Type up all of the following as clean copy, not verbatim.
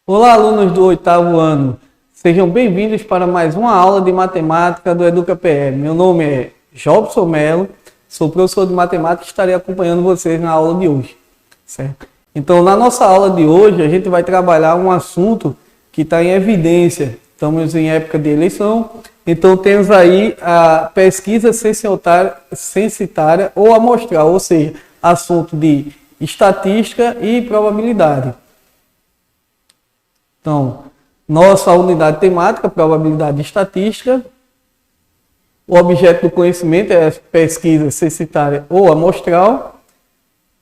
Olá, alunos do 8º ano. Sejam bem-vindos para mais uma aula de matemática do EducaPR. Meu nome é Jobson Melo, sou professor de matemática e estarei acompanhando vocês na aula de hoje. Certo? Então, na nossa aula de hoje, a gente vai trabalhar um assunto que está em evidência. Estamos em época de eleição, então temos aí a pesquisa censitária ou amostral, ou seja, assunto de estatística e probabilidade. Então, nossa unidade temática, probabilidade e estatística. O objeto do conhecimento é a pesquisa censitária ou amostral.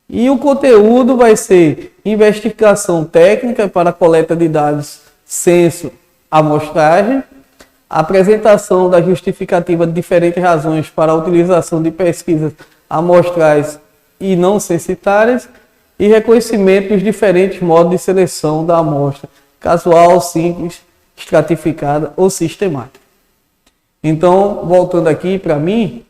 E o conteúdo vai ser investigação técnica para coleta de dados censo amostragem, apresentação da justificativa de diferentes razões para a utilização de pesquisas amostrais e não censitárias e reconhecimento dos diferentes modos de seleção da amostra, casual, simples, estratificada ou sistemática. Então, voltando aqui para mim,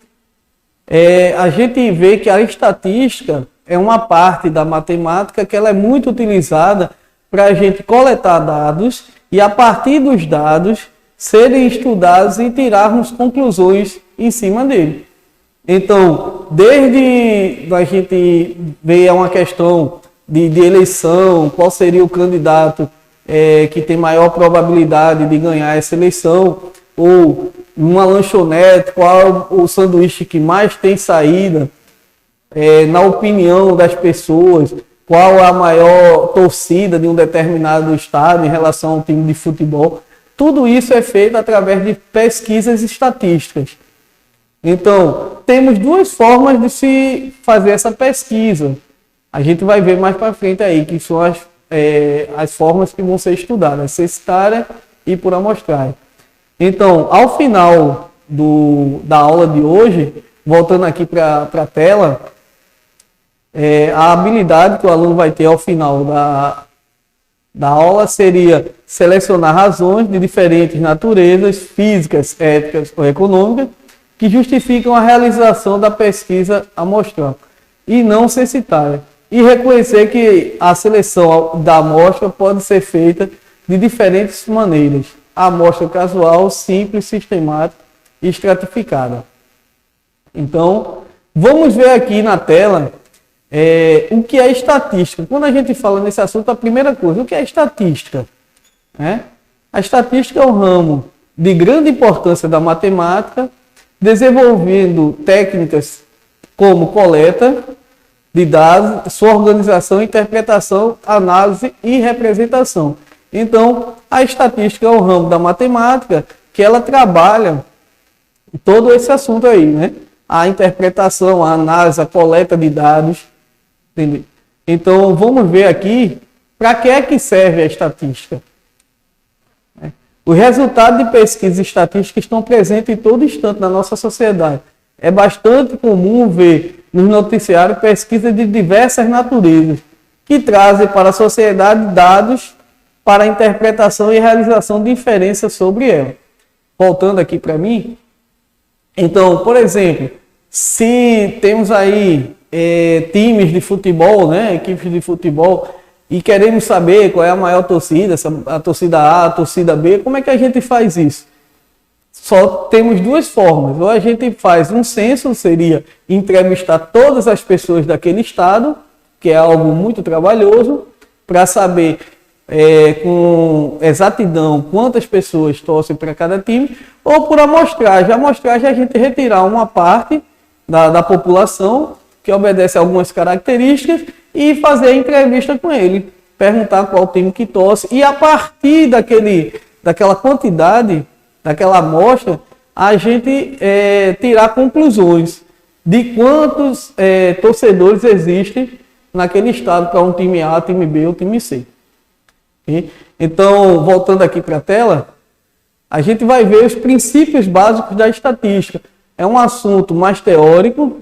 a gente vê que a estatística é uma parte da matemática que ela é muito utilizada para a gente coletar dados e, a partir dos dados, serem estudados e tirarmos conclusões em cima dele. Então, desde a gente ver uma questão de eleição, qual seria o candidato que tem maior probabilidade de ganhar essa eleição, ou uma lanchonete, qual o sanduíche que mais tem saída, na opinião das pessoas, qual a maior torcida de um determinado estado em relação ao time de futebol. Tudo isso é feito através de pesquisas estatísticas. Então, temos duas formas de se fazer essa pesquisa. A gente vai ver mais para frente aí, que são as formas que vão ser estudadas, censitária e por amostragem. Então, ao final da aula de hoje, voltando aqui para a tela, a habilidade que o aluno vai ter ao final da aula seria selecionar razões de diferentes naturezas, físicas, éticas ou econômicas, que justificam a realização da pesquisa amostral e não censitária, e reconhecer que a seleção da amostra pode ser feita de diferentes maneiras: a amostra casual, simples, sistemática e estratificada. Então, vamos ver aqui na tela o que é estatística. Quando a gente fala nesse assunto, a primeira coisa, o que é estatística? A estatística é um ramo de grande importância da matemática, desenvolvendo técnicas como coleta de dados, sua organização, interpretação, análise e representação. Então, a estatística é um ramo da matemática que ela trabalha todo esse assunto aí, né? A interpretação, a análise, a coleta de dados. Entendeu? Então, vamos ver aqui para que é que serve a estatística. Os resultados de pesquisas estatísticas estão presentes em todo instante na nossa sociedade. É bastante comum ver nos noticiários pesquisas de diversas naturezas, que trazem para a sociedade dados para a interpretação e realização de inferências sobre ela. Voltando aqui para mim, então, por exemplo, se temos aí times de futebol, né, equipes de futebol, e queremos saber qual é a maior torcida, a torcida A, a torcida B, como é que a gente faz isso? Só temos duas formas. Ou a gente faz um censo, seria entrevistar todas as pessoas daquele estado, que é algo muito trabalhoso, para saber com exatidão quantas pessoas torcem para cada time, ou por amostragem. A amostragem é a gente retirar uma parte da população, que obedece a algumas características, e fazer a entrevista com ele, perguntar qual time que torce, e a partir daquela quantidade, daquela amostra, a gente tirar conclusões de quantos torcedores existem naquele estado para um time A, time B ou time C. Então, voltando aqui para a tela, a gente vai ver os princípios básicos da estatística. É um assunto mais teórico,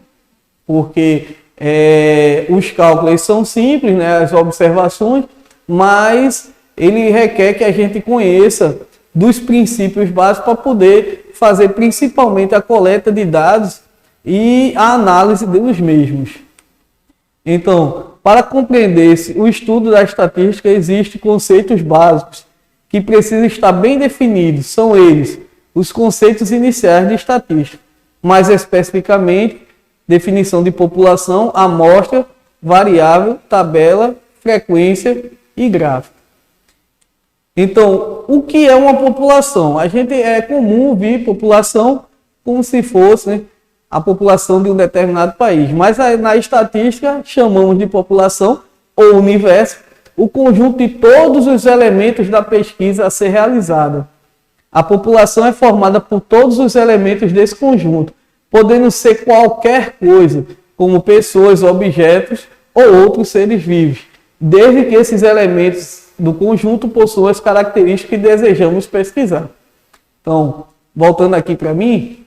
porque os cálculos são simples, né, as observações, mas ele requer que a gente conheça dos princípios básicos para poder fazer principalmente a coleta de dados e a análise dos mesmos. Então, para compreender o estudo da estatística, existem conceitos básicos que precisam estar bem definidos. São eles os conceitos iniciais de estatística, mais especificamente, definição de população, amostra, variável, tabela, frequência e gráfico. Então, o que é uma população? A gente é comum ouvir população como se fosse, né, a população de um determinado país, mas na estatística chamamos de população ou universo o conjunto de todos os elementos da pesquisa a ser realizada. A população é formada por todos os elementos desse conjunto, podendo ser qualquer coisa, como pessoas, objetos ou outros seres vivos, desde que esses elementos do conjunto possuam as características que desejamos pesquisar. Então, voltando aqui para mim,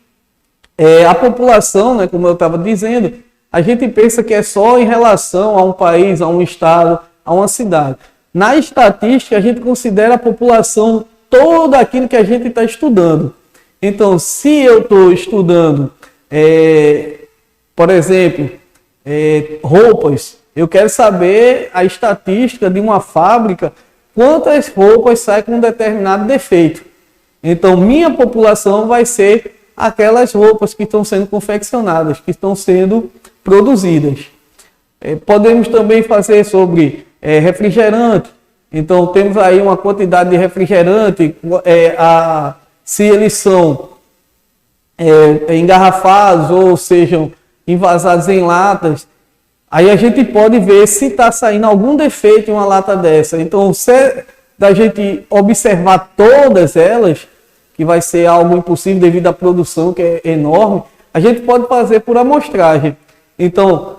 a população, né, como eu estava dizendo, a gente pensa que é só em relação a um país, a um estado, a uma cidade. Na estatística, a gente considera a população todo aquilo que a gente está estudando. Então, se eu estou estudando, por exemplo, roupas, eu quero saber a estatística de uma fábrica, quantas roupas saem com um determinado defeito. Então, minha população vai ser aquelas roupas que estão sendo confeccionadas, que estão sendo produzidas. Podemos também fazer sobre refrigerante. Então, temos aí uma quantidade de refrigerante, se eles são engarrafados ou sejam envasados em latas. Aí a gente pode ver se está saindo algum defeito em uma lata dessa. Então, se da gente observar todas elas, que vai ser algo impossível devido à produção, que é enorme, a gente pode fazer por amostragem. Então,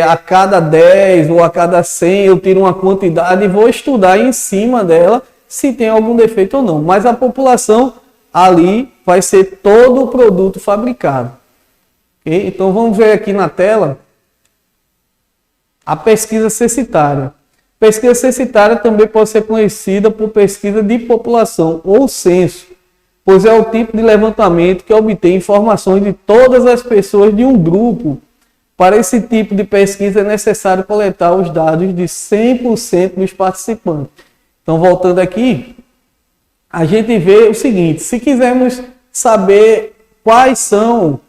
a cada 10 ou a cada 100 eu tiro uma quantidade e vou estudar em cima dela se tem algum defeito ou não. Mas a população ali vai ser todo o produto fabricado. Okay? Então, vamos ver aqui na tela a pesquisa censitária. Pesquisa censitária também pode ser conhecida por pesquisa de população ou censo, pois é o tipo de levantamento que obtém informações de todas as pessoas de um grupo. Para esse tipo de pesquisa é necessário coletar os dados de 100% dos participantes. Então, voltando aqui, a gente vê o seguinte: se quisermos saber quais são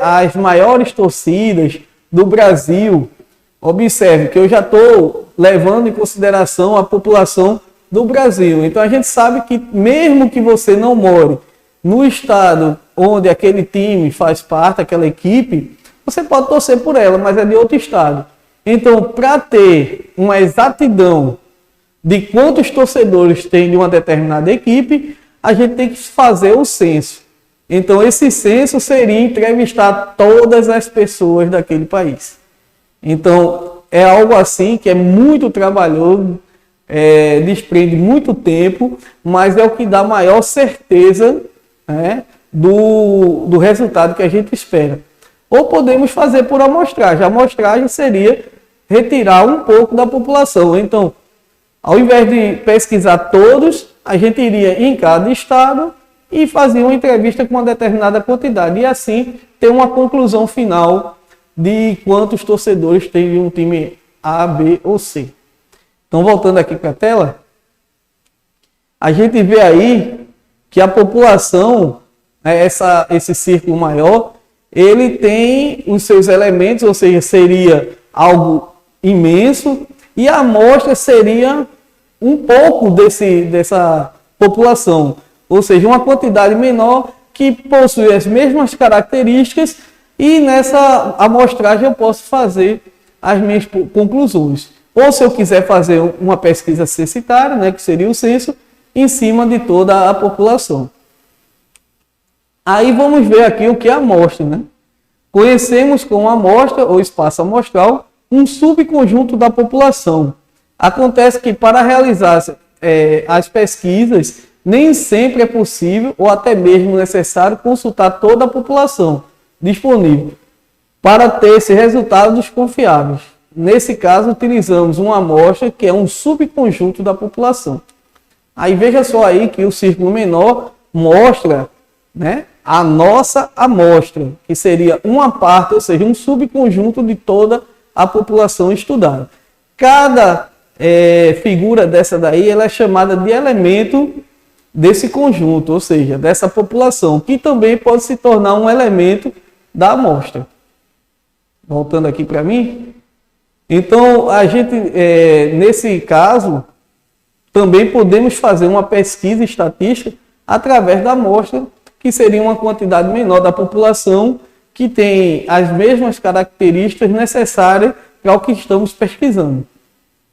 as maiores torcidas do Brasil, observe que eu já estou levando em consideração a população do Brasil. Então a gente sabe que mesmo que você não more no estado onde aquele time faz parte, aquela equipe, você pode torcer por ela, mas é de outro estado. Então, para ter uma exatidão de quantos torcedores tem de uma determinada equipe, a gente tem que fazer o censo. Então, esse censo seria entrevistar todas as pessoas daquele país. Então, é algo assim que é muito trabalhoso, desprende muito tempo, mas é o que dá maior certeza, né, do resultado que a gente espera. Ou podemos fazer por amostragem. A amostragem seria retirar um pouco da população. Então, ao invés de pesquisar todos, a gente iria em cada estado e fazia uma entrevista com uma determinada quantidade. E assim ter uma conclusão final de quantos torcedores tem de um time A, B ou C. Então, voltando aqui para a tela, a gente vê aí que a população, esse círculo maior, ele tem os seus elementos, ou seja, seria algo imenso, e a amostra seria um pouco dessa população, ou seja, uma quantidade menor que possui as mesmas características, e nessa amostragem eu posso fazer as minhas conclusões. Ou se eu quiser fazer uma pesquisa censitária, né, que seria o censo, em cima de toda a população. Aí vamos ver aqui o que é a amostra, né? Conhecemos como amostra ou espaço amostral um subconjunto da população. Acontece que para realizar as pesquisas nem sempre é possível ou até mesmo necessário consultar toda a população disponível para ter esses resultados confiáveis. Nesse caso, utilizamos uma amostra que é um subconjunto da população. Aí veja só aí que o círculo menor mostra, né, a nossa amostra, que seria uma parte, ou seja, um subconjunto de toda a população estudada. Cada figura dessa daí, ela é chamada de elemento desse conjunto, ou seja, dessa população, que também pode se tornar um elemento da amostra. Voltando aqui para mim. Então, a gente, nesse caso, também podemos fazer uma pesquisa estatística através da amostra, que seria uma quantidade menor da população que tem as mesmas características necessárias para o que estamos pesquisando.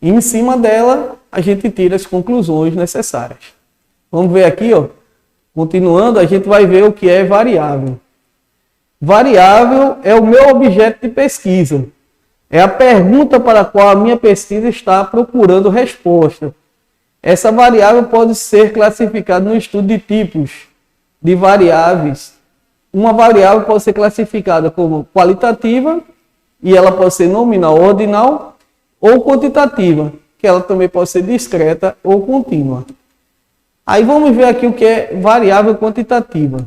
E em cima dela, a gente tira as conclusões necessárias. Vamos ver aqui, ó. Continuando, a gente vai ver o que é variável. Variável é o meu objeto de pesquisa. É a pergunta para a qual a minha pesquisa está procurando resposta. Essa variável pode ser classificada no estudo de tipos de variáveis. Uma variável pode ser classificada como qualitativa, e ela pode ser nominal ou ordinal, ou quantitativa, que ela também pode ser discreta ou contínua. Aí vamos ver aqui o que é variável quantitativa.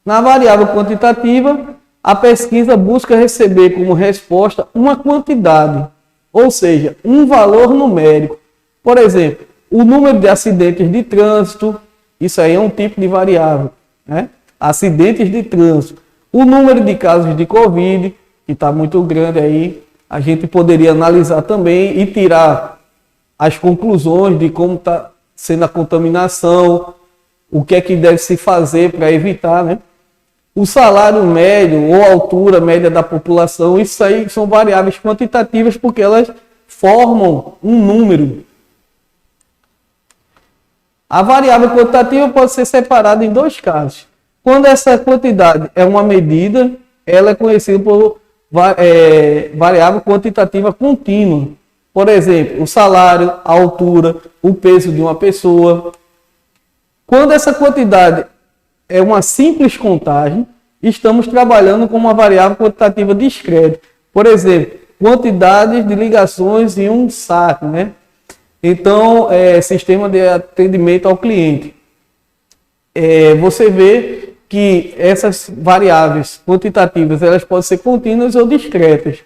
Na variável quantitativa, a pesquisa busca receber como resposta uma quantidade, ou seja, um valor numérico. Por exemplo, o número de acidentes de trânsito, isso aí é um tipo de variável, né? Acidentes de trânsito. O número de casos de Covid, que está muito grande aí, a gente poderia analisar também e tirar as conclusões de como está sendo a contaminação, o que é que deve se fazer para evitar, né? O salário médio ou a altura média da população, isso aí são variáveis quantitativas porque elas formam um número. A variável quantitativa pode ser separada em dois casos. Quando essa quantidade é uma medida, ela é conhecida por variável quantitativa contínua. Por exemplo, o salário, a altura, o peso de uma pessoa. Quando essa quantidade é uma simples contagem, estamos trabalhando com uma variável quantitativa discreta. Por exemplo, quantidades de ligações em um saque, né? Então, sistema de atendimento ao cliente. Você vê que essas variáveis quantitativas, elas podem ser contínuas ou discretas.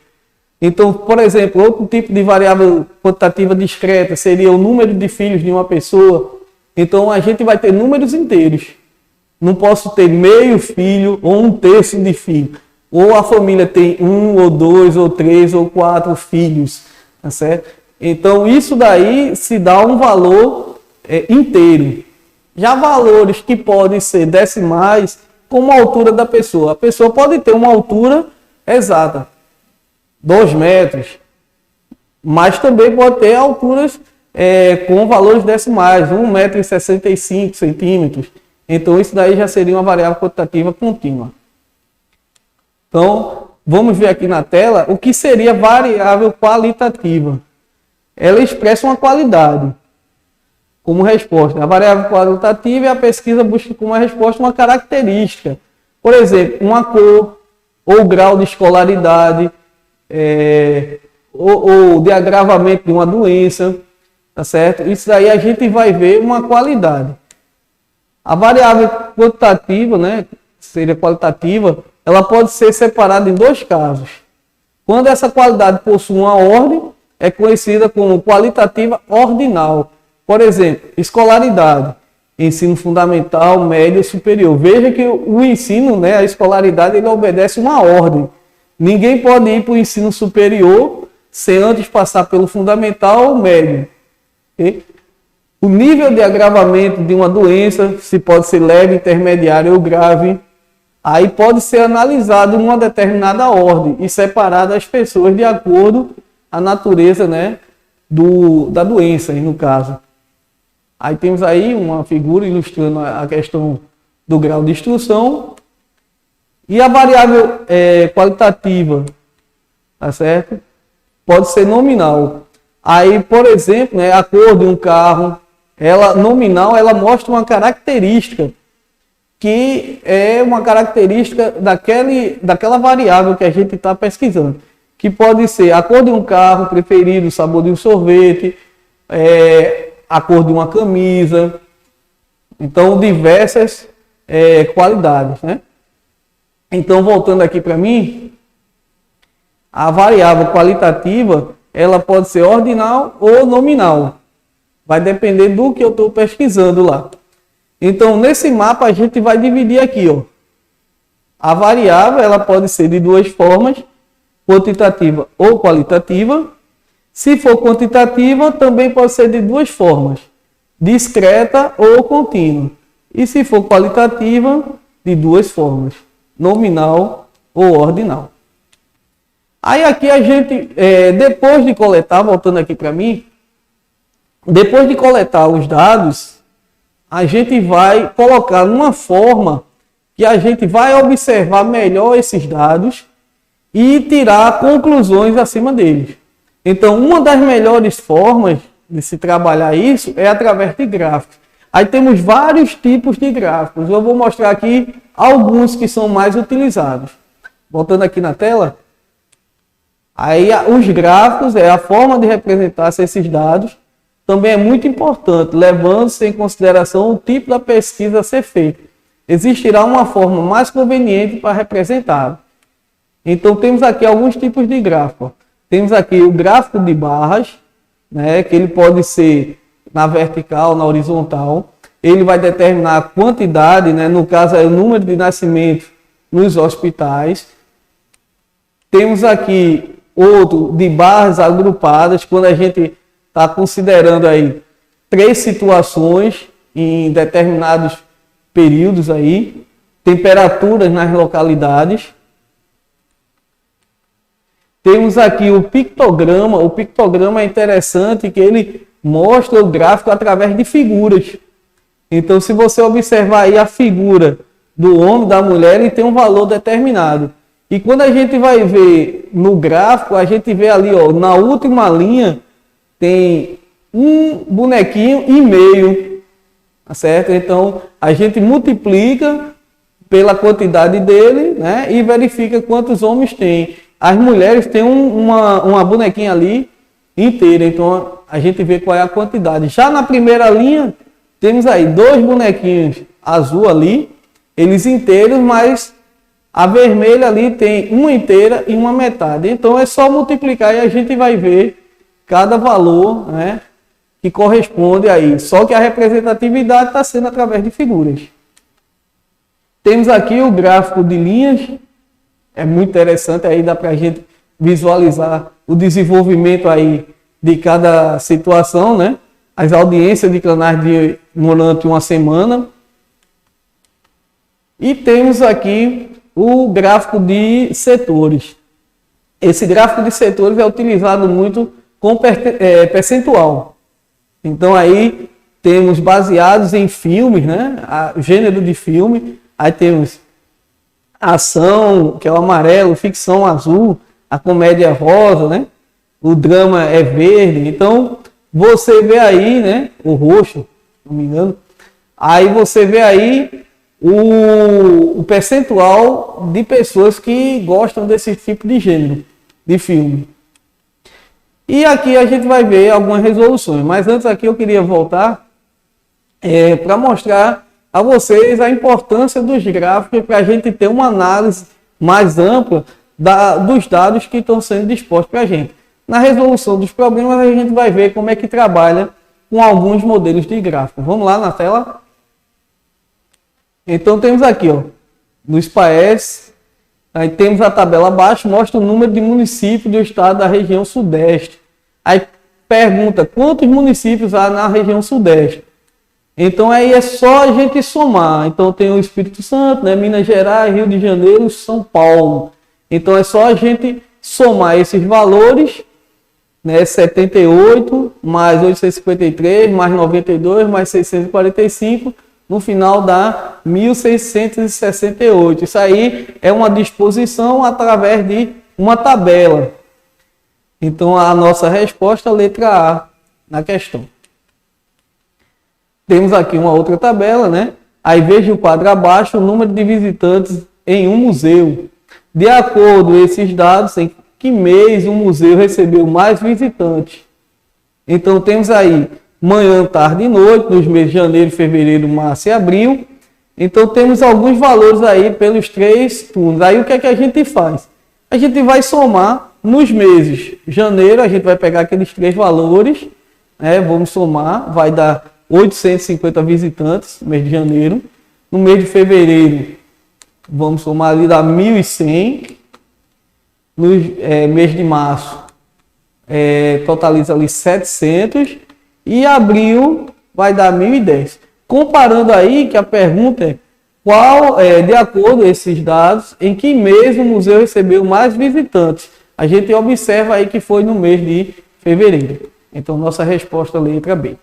Então, por exemplo, outro tipo de variável quantitativa discreta seria o número de filhos de uma pessoa. Então, a gente vai ter números inteiros. Não posso ter meio filho ou um terço de filho. Ou a família tem 1, ou 2, ou 3, ou 4 filhos. Tá certo? Então, isso daí se dá um valor inteiro. Já valores que podem ser decimais, como a altura da pessoa. A pessoa pode ter uma altura exata, 2 metros, mas também pode ter alturas com valores decimais, 1,65 m. Então, isso daí já seria uma variável quantitativa contínua. Então, vamos ver aqui na tela o que seria variável qualitativa. Ela expressa uma qualidade como resposta. A variável qualitativa é a pesquisa busca como resposta uma característica. Por exemplo, uma cor, ou grau de escolaridade, ou de agravamento de uma doença, tá certo? Isso daí a gente vai ver uma qualidade. A variável quantitativa, né, seria qualitativa, ela pode ser separada em dois casos. Quando essa qualidade possui uma ordem, é conhecida como qualitativa ordinal. Por exemplo, escolaridade, ensino fundamental, médio e superior. Veja que o ensino, né, a escolaridade, ele obedece uma ordem. Ninguém pode ir para o ensino superior sem antes passar pelo fundamental ou médio. Okay? O nível de agravamento de uma doença, se pode ser leve, intermediário ou grave, aí pode ser analisado em uma determinada ordem e separado as pessoas de acordo com a natureza, né, da doença, no caso. Aí temos aí uma figura ilustrando a questão do grau de instrução. E a variável qualitativa, tá certo? Pode ser nominal. Aí, por exemplo, né, a cor de um carro, ela nominal, ela mostra uma característica que é uma característica daquela variável que a gente está pesquisando. Que pode ser a cor de um carro preferido, o sabor de um sorvete, a cor de uma camisa. Então, diversas qualidades, né? Então, voltando aqui para mim, A variável qualitativa, ela pode ser ordinal ou nominal. Vai depender do que eu estou pesquisando lá. Então, nesse mapa, a gente vai dividir aqui, ó. A variável, ela pode ser de duas formas, quantitativa ou qualitativa. Se for quantitativa, também pode ser de duas formas, discreta ou contínua. E se for qualitativa, de duas formas, nominal ou ordinal. Aí aqui a gente, depois de coletar, voltando aqui para mim, depois de coletar os dados, a gente vai colocar numa forma que a gente vai observar melhor esses dados e tirar conclusões acima deles. Então, uma das melhores formas de se trabalhar isso é através de gráficos. Aí temos vários tipos de gráficos. Eu vou mostrar aqui alguns que são mais utilizados. Voltando aqui na tela. Aí os gráficos é a forma de representar esses dados. Também é muito importante, levando-se em consideração o tipo da pesquisa a ser feita. Existirá uma forma mais conveniente para representá-lo. Então temos aqui alguns tipos de gráfico. Temos aqui o gráfico de barras, né, que ele pode ser na vertical, na horizontal. Ele vai determinar a quantidade, né, no caso é o número de nascimentos nos hospitais. Temos aqui outro de barras agrupadas, quando a gente está considerando aí 3 situações em determinados períodos aí, temperaturas nas localidades. Temos aqui o pictograma. O pictograma é interessante que ele mostra o gráfico através de figuras. Então, se você observar aí a figura do homem, da mulher, ele tem um valor determinado. E quando a gente vai ver no gráfico, a gente vê ali, ó, na última linha, tem um bonequinho e meio, tá certo? Então, a gente multiplica pela quantidade dele, né, e verifica quantos homens tem. As mulheres têm uma bonequinha ali inteira, então a gente vê qual é a quantidade. Já na primeira linha, temos aí 2 bonequinhos azul ali, eles inteiros, mas a vermelha ali tem uma inteira e uma metade. Então é só multiplicar e a gente vai ver cada valor, né, que corresponde aí. Só que a representatividade está sendo através de figuras. Temos aqui o gráfico de linhas. É muito interessante, aí dá para a gente visualizar o desenvolvimento aí de cada situação, né? As audiências de canais durante uma semana. E temos aqui o gráfico de setores. Esse gráfico de setores é utilizado muito com percentual. Então aí temos baseados em filmes, né? Gênero de filme. Aí temos ação, que é o amarelo, ficção azul, a comédia rosa, né? O drama é verde. Então, você vê aí, né? O roxo, não me engano. Aí você vê aí o percentual de pessoas que gostam desse tipo de gênero de filme. E aqui a gente vai ver algumas resoluções. Mas antes aqui eu queria voltar para mostrar a vocês a importância dos gráficos para a gente ter uma análise mais ampla dos dados que estão sendo dispostos para a gente. Na resolução dos problemas, a gente vai ver como é que trabalha com alguns modelos de gráfico. Vamos lá na tela? Então temos aqui, ó, nos países, aí temos a tabela abaixo, mostra o número de municípios do estado da região sudeste. Aí pergunta quantos municípios há na região sudeste. Então aí é só a gente somar. Então tem o Espírito Santo, né, Minas Gerais, Rio de Janeiro, São Paulo. Então é só a gente somar esses valores, né, 78 mais 853 mais 92 mais 645, no final dá 1668. Isso aí é uma disposição através de uma tabela. Então a nossa resposta é a letra A na questão. Temos aqui uma outra tabela, né? Aí veja o quadro abaixo, o número de visitantes em um museu. De acordo com esses dados, em que mês o museu recebeu mais visitantes? Então temos aí manhã, tarde e noite, nos meses de janeiro, fevereiro, março e abril. Então temos alguns valores aí pelos 3 turnos. Aí o que é que a gente faz? A gente vai somar nos meses janeiro, a gente vai pegar aqueles 3 valores, né? Vamos somar, vai dar 850 visitantes no mês de janeiro. No mês de fevereiro, vamos somar ali, dá 1.100. No mês de março, totaliza ali 700. E abril vai dar 1.010. Comparando aí, que a pergunta é, qual, de acordo com esses dados, em que mês o museu recebeu mais visitantes? A gente observa aí que foi no mês de fevereiro. Então, nossa resposta, letra B.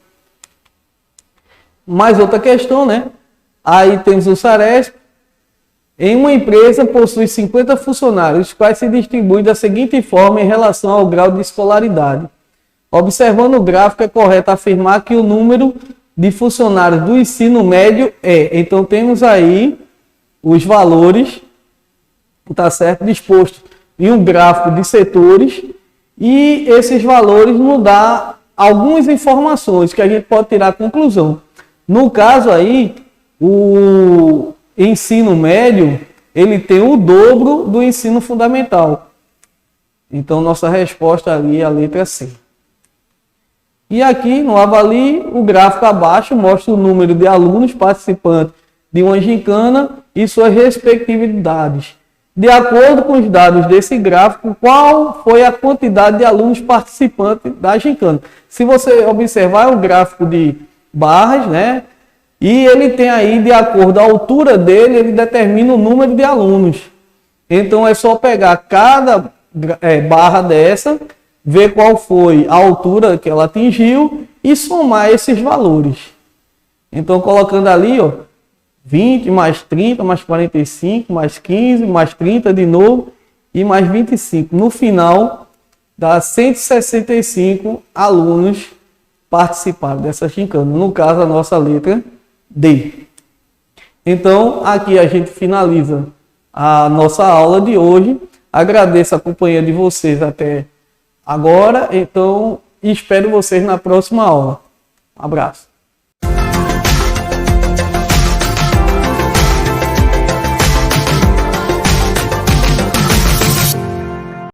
Mais outra questão, né? Aí temos o Saresp. Em uma empresa possui 50 funcionários, os quais se distribuem da seguinte forma em relação ao grau de escolaridade. Observando o gráfico, é correto afirmar que o número de funcionários do ensino médio Então, temos aí os valores, tá certo, dispostos em um gráfico de setores, e esses valores nos dão algumas informações que a gente pode tirar a conclusão. No caso aí, o ensino médio, ele tem o dobro do ensino fundamental. Então, nossa resposta ali é a letra C. E aqui no Avalie, o gráfico abaixo mostra o número de alunos participantes de uma gincana e suas respectividades. De acordo com os dados desse gráfico, qual foi a quantidade de alunos participantes da gincana? Se você observar, é um gráfico de barras, né? E ele tem aí, de acordo com a altura dele, ele determina o número de alunos. Então é só pegar cada barra dessa, ver qual foi a altura que ela atingiu e somar esses valores. Então, colocando ali, ó, 20 mais 30 mais 45 mais 15 mais 30 de novo e mais 25. No final, dá 165 alunos participaram dessa gincana. No caso, a nossa letra D. Então, aqui a gente finaliza a nossa aula de hoje. Agradeço a companhia de vocês até agora. Então, espero vocês na próxima aula. Um abraço.